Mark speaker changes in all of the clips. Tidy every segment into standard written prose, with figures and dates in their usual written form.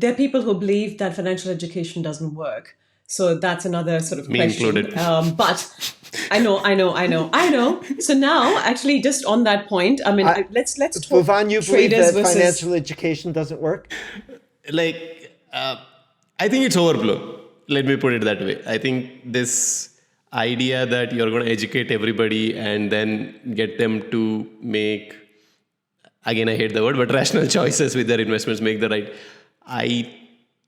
Speaker 1: there are people who believe that financial education doesn't work. So that's another sort of
Speaker 2: Me
Speaker 1: question.
Speaker 2: included.
Speaker 1: But I know. So now, actually, just on that point, I mean, let's talk
Speaker 3: Bhuvan, you believe
Speaker 1: traders
Speaker 3: that
Speaker 1: versus
Speaker 3: financial education doesn't work?
Speaker 2: I think it's overblown. Let me put it that way. I think this idea that you're going to educate everybody and then get them to make, again, I hate the word, but rational choices with their investments, make the right. I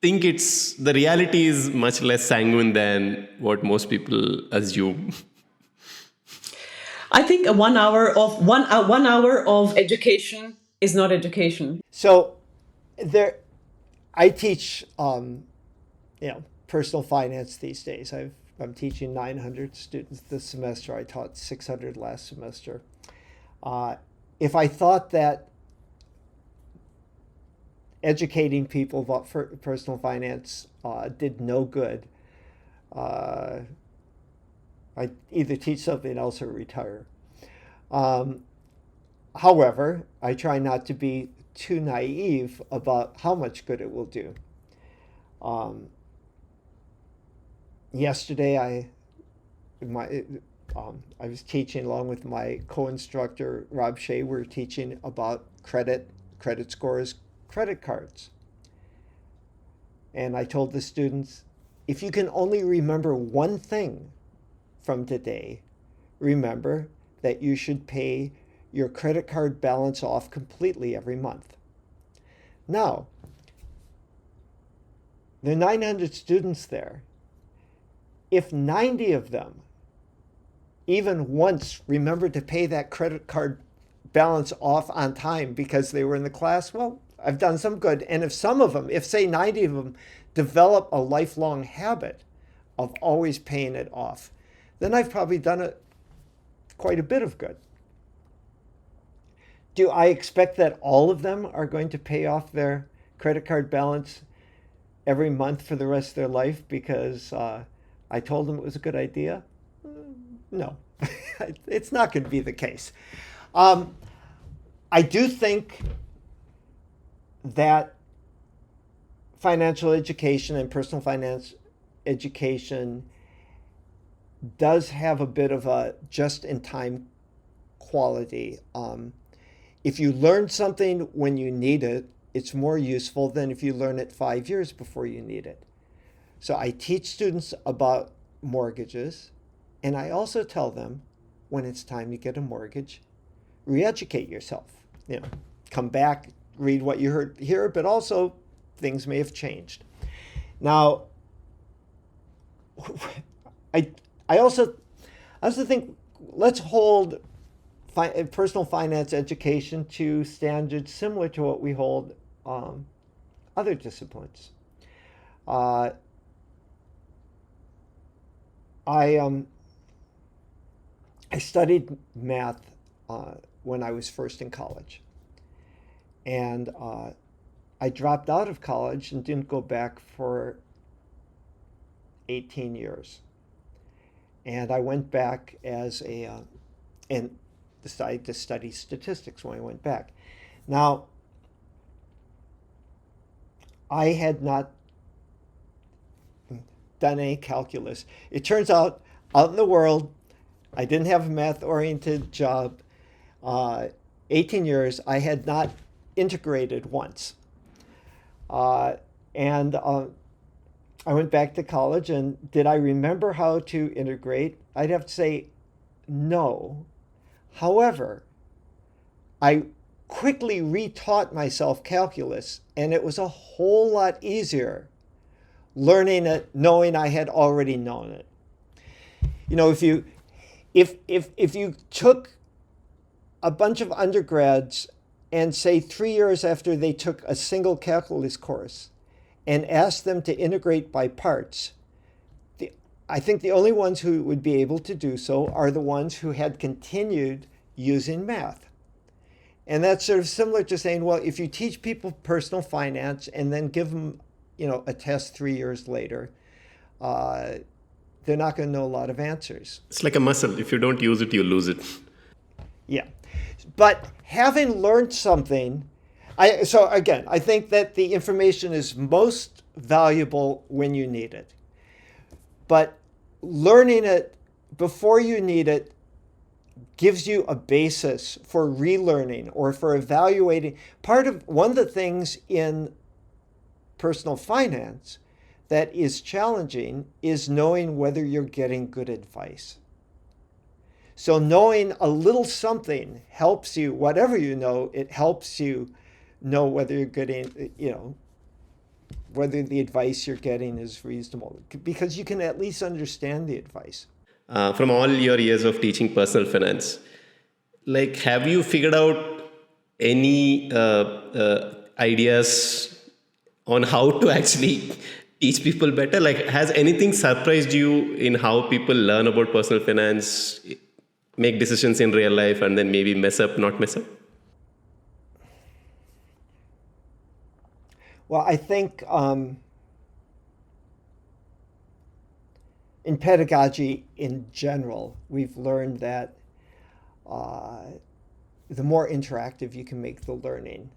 Speaker 2: think the reality is much less sanguine than what most people assume.
Speaker 1: I think 1 hour of 1 hour of education is not education.
Speaker 3: So I teach, personal finance these days. I'm teaching 900 students this semester. I taught 600 last semester. If I thought that educating people about personal finance did no good, I'd either teach something else or retire. However, I try not to be too naive about how much good it will do. Yesterday, I was teaching along with my co-instructor, Rob Shea. We were teaching about credit scores, credit cards. And I told the students, if you can only remember one thing from today, remember that you should pay your credit card balance off completely every month. Now, there are 900 students there. If 90 of them even once remembered to pay that credit card balance off on time because they were in the class, well, I've done some good. And if some of them, if say 90 of them develop a lifelong habit of always paying it off, then I've probably done quite a bit of good. Do I expect that all of them are going to pay off their credit card balance every month for the rest of their life because I told them it was a good idea? No, it's not going to be the case. I do think that financial education and personal finance education does have a bit of a just-in-time quality. If you learn something when you need it, it's more useful than if you learn it 5 years before you need it. So I teach students about mortgages, and I also tell them when it's time to get a mortgage, re-educate yourself. Come back, read what you heard here, but also things may have changed. Now, I also think let's hold personal finance education to standards similar to what we hold other disciplines. I studied math when I was first in college, and I dropped out of college and didn't go back for 18 years. And I went back and decided to study statistics when I went back. Now, I had not done any calculus. It turns out in the world, I didn't have a math-oriented job. 18 years, I had not integrated once. And I went back to college, and did I remember how to integrate? I'd have to say no. However, I quickly retaught myself calculus, and it was a whole lot easier learning it, knowing I had already known it. If you took a bunch of undergrads and say 3 years after they took a single calculus course and asked them to integrate by parts, I think the only ones who would be able to do so are the ones who had continued using math. And that's sort of similar to saying, well, if you teach people personal finance and then give them, a test 3 years later, they're not going to know a lot of answers.
Speaker 2: It's like a muscle. If you don't use it, you lose it.
Speaker 3: Yeah. But having learned something, So again, I think that the information is most valuable when you need it. But learning it before you need it gives you a basis for relearning or for evaluating. One of the things in personal finance that is challenging is knowing whether you're getting good advice. So knowing a little something helps you, whatever you know, it helps you know whether you're getting, whether the advice you're getting is reasonable, because you can at least understand the advice.
Speaker 2: From all your years of teaching personal finance, like, have you figured out any ideas on how to actually teach people better? Like, has anything surprised you in how people learn about personal finance, make decisions in real life, and then maybe mess up, not mess up?
Speaker 3: Well, I think in pedagogy in general, we've learned that the more interactive you can make the learning,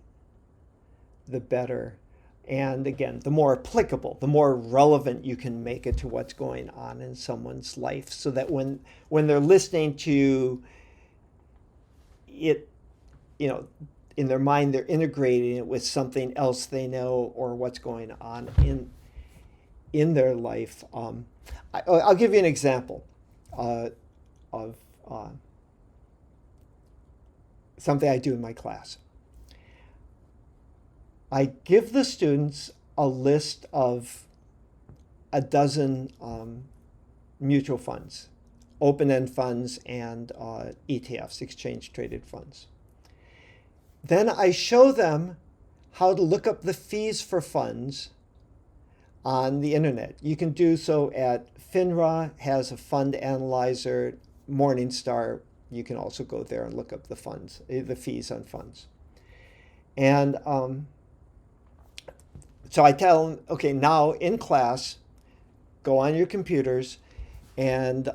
Speaker 3: the better. And again, the more applicable, the more relevant you can make it to what's going on in someone's life, so that when they're listening to it, in their mind, they're integrating it with something else they know or what's going on in their life. I'll give you an example of something I do in my class. I give the students a list of a dozen mutual funds, open-end funds, and ETFs, exchange-traded funds. Then I show them how to look up the fees for funds on the internet. You can do so at FINRA, has a fund analyzer, Morningstar. You can also go there and look up the fees on funds. And so I tell them, okay, now in class, go on your computers and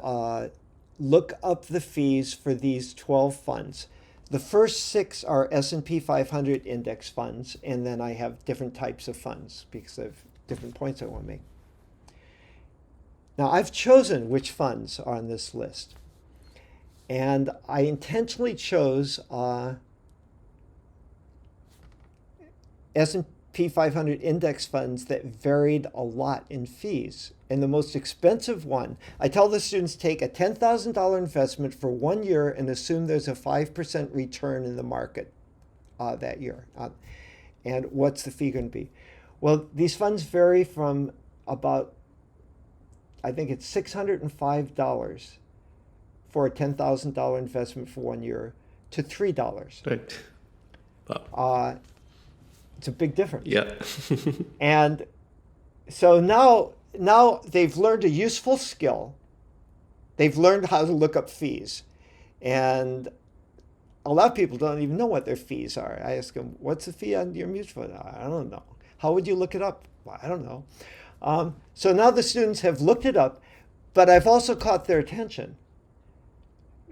Speaker 3: look up the fees for these 12 funds. The first 6 are S&P 500 index funds, and then I have different types of funds because of different points I want to make. Now, I've chosen which funds are on this list, and I intentionally chose S&P 500 index funds that varied a lot in fees. And the most expensive one, I tell the students, take a $10,000 investment for 1 year and assume there's a 5% return in the market that year. And what's the fee going to be? Well, these funds vary from about, I think it's $605 for a $10,000 investment for 1 year to $3.
Speaker 2: Right. Wow.
Speaker 3: It's a big difference.
Speaker 2: Yeah.
Speaker 3: And so now they've learned a useful skill. They've learned how to look up fees. And a lot of people don't even know what their fees are. I ask them, what's the fee on your mutual fund? I don't know. How would you look it up? Well, I don't know. So now the students have looked it up, but I've also caught their attention.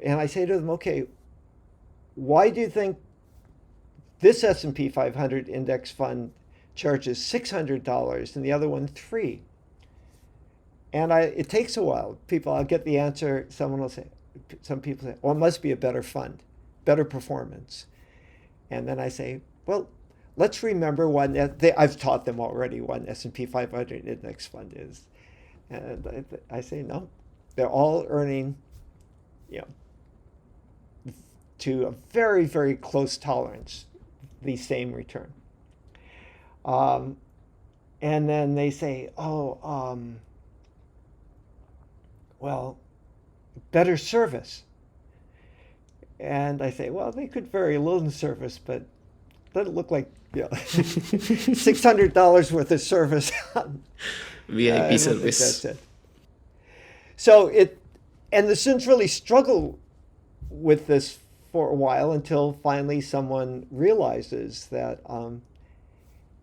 Speaker 3: And I say to them, okay, why do you think this S&P 500 index fund charges $600 and the other one $300? And it takes a while. I'll get the answer. Some people say, well, it must be a better fund, better performance. And then I say, well, let's remember I've taught them already what an S&P 500 index fund is. And I say, no, they're all earning, to a very, very close tolerance, the same return. And then they say, well, better service. And I say, well, they could vary a little in service, but it doesn't look like $600 worth of service.
Speaker 2: VIP service.
Speaker 3: That's it. So and the students really struggle with this for a while until finally someone realizes that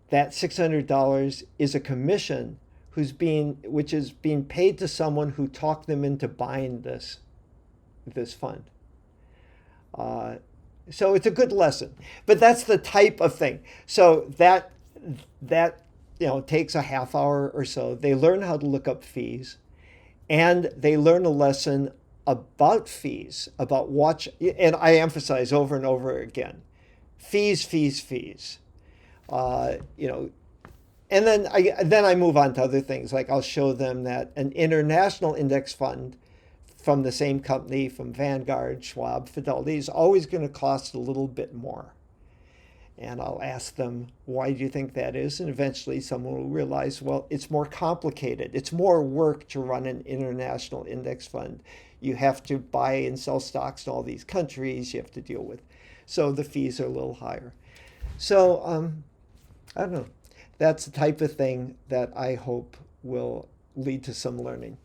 Speaker 3: that $600 is a commission which is being paid to someone who talked them into buying this fund. So it's a good lesson. But that's the type of thing. So that takes a half hour or so. They learn how to look up fees, and they learn a lesson about fees, about watch. And I emphasize over and over again, fees, fees, fees. And then I move on to other things. Like I'll show them that an international index fund from the same company, from Vanguard, Schwab, Fidelity, is always going to cost a little bit more. And I'll ask them, why do you think that is? And eventually someone will realize, well, it's more complicated. It's more work to run an international index fund. You have to buy and sell stocks in all these countries. You have to deal with. So the fees are a little higher. So I don't know. That's the type of thing that I hope will lead to some learning.